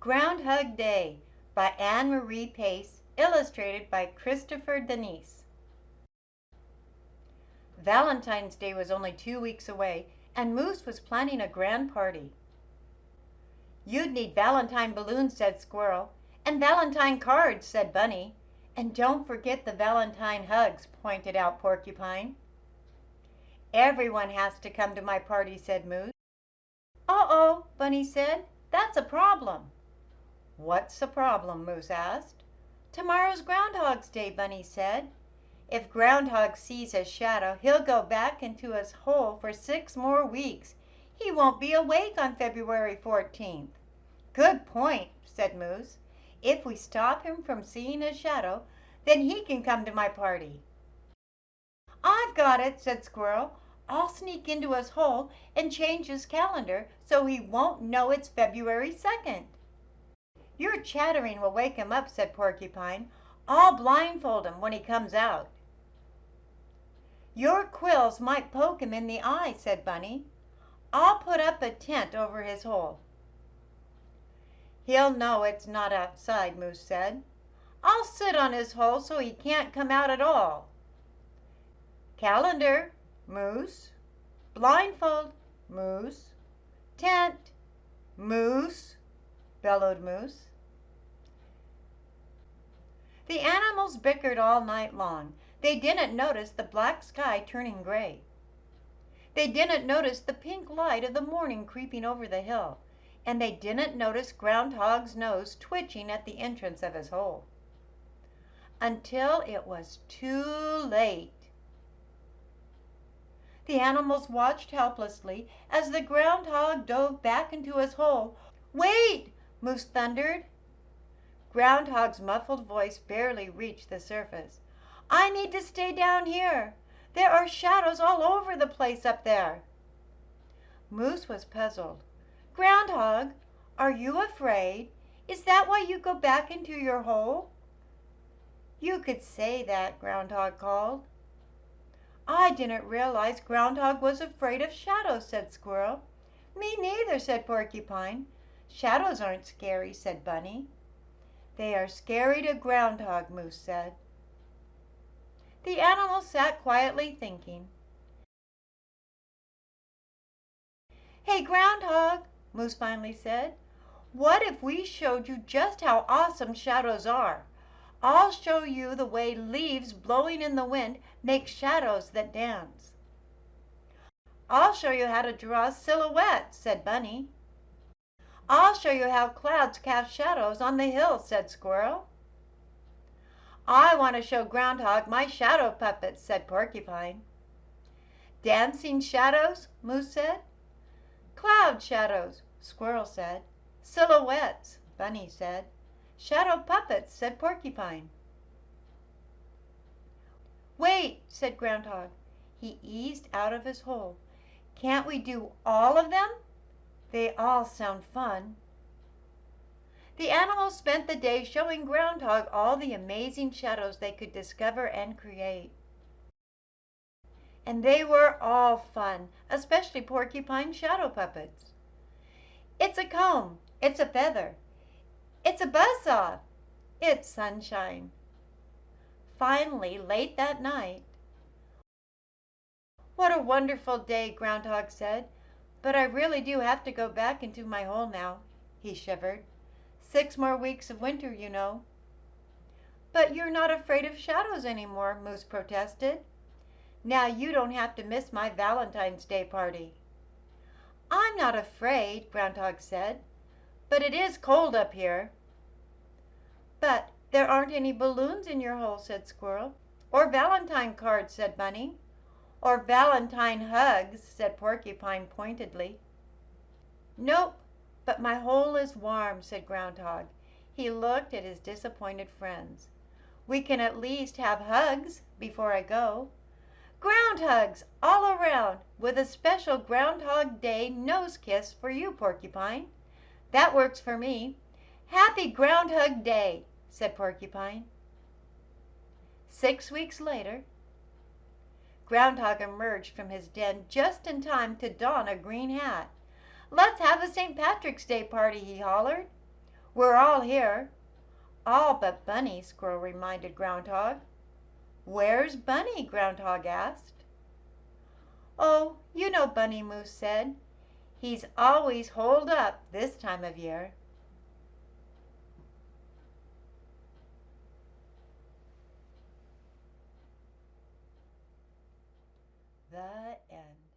Groundhug Day by Anne Marie Pace, illustrated by Christopher Denise. Valentine's Day was only 2 weeks away, and Moose was planning a grand party. "You'd need valentine balloons," said Squirrel. "And valentine cards," said Bunny. "And don't forget the valentine hugs," pointed out Porcupine. "Everyone has to come to my party," said Moose. "Uh-oh," Bunny said. "That's a problem." "What's the problem?" Moose asked. "Tomorrow's Groundhog's Day," Bunny said. "If Groundhog sees his shadow, he'll go back into his hole for 6 more weeks. He won't be awake on February 14th. "Good point," said Moose. "If we stop him from seeing his shadow, then he can come to my party." "I've got it," said Squirrel. "I'll sneak into his hole and change his calendar so he won't know it's February 2nd. "Your chattering will wake him up," said Porcupine. "I'll blindfold him when he comes out." "Your quills might poke him in the eye," said Bunny. "I'll put up a tent over his hole." "He'll know it's not outside," Moose said. "I'll sit on his hole so he can't come out at all." "Calendar, Moose. Blindfold, Moose. Tent, Moose," bellowed Moose. The animals bickered all night long. They didn't notice the black sky turning gray. They didn't notice the pink light of the morning creeping over the hill. And they didn't notice Groundhog's nose twitching at the entrance of his hole. Until it was too late. The animals watched helplessly as the Groundhog dove back into his hole. "Wait!" Moose thundered. Groundhog's muffled voice barely reached the surface. "I need to stay down here. There are shadows all over the place up there." Moose was puzzled. "Groundhog, are you afraid? Is that why you go back into your hole?" "You could say that," Groundhog called. "I didn't realize Groundhog was afraid of shadows," said Squirrel. "Me neither," said Porcupine. "Shadows aren't scary," said Bunny. "They are scary to Groundhog," Moose said. The animals sat quietly thinking. "Hey, Groundhog," Moose finally said. "What if we showed you just how awesome shadows are? I'll show you the way leaves blowing in the wind make shadows that dance." "I'll show you how to draw silhouettes," said Bunny. "I'll show you how clouds cast shadows on the hills," said Squirrel. "I want to show Groundhog my shadow puppets," said Porcupine. "Dancing shadows?" Moose said. "Cloud shadows," Squirrel said. "Silhouettes," Bunny said. "Shadow puppets," said Porcupine. "Wait," said Groundhog. He eased out of his hole. "Can't we do all of them? They all sound fun." The animals spent the day showing Groundhog all the amazing shadows they could discover and create. And they were all fun, especially Porcupine's shadow puppets. "It's a comb. It's a feather. It's a buzzsaw. It's sunshine." Finally, late that night, "What a wonderful day," Groundhog said. "But I really do have to go back into my hole now." He shivered. 6 more weeks of winter, you know." "But you're not afraid of shadows anymore," Moose protested. "Now you don't have to miss my Valentine's Day party." "I'm not afraid," Groundhog said. "But it is cold up here." "But there aren't any balloons in your hole," said Squirrel. "Or valentine cards," said Bunny. "Or valentine hugs," said Porcupine pointedly. "Nope, but my hole is warm," said Groundhog. He looked at his disappointed friends. "We can at least have hugs before I go. Ground hugs all around, with a special Groundhog Day nose kiss for you, Porcupine. That works for me. Happy Groundhog Day," said Porcupine. 6 weeks later, Groundhog emerged from his den just in time to don a green hat. "Let's have a St. Patrick's Day party," he hollered. We're all here." "All but Bunny," Squirrel reminded Groundhog. "Where's Bunny?" Groundhog asked. "Oh, you know," Bunny Moose said. "He's always holed up this time of year." The end.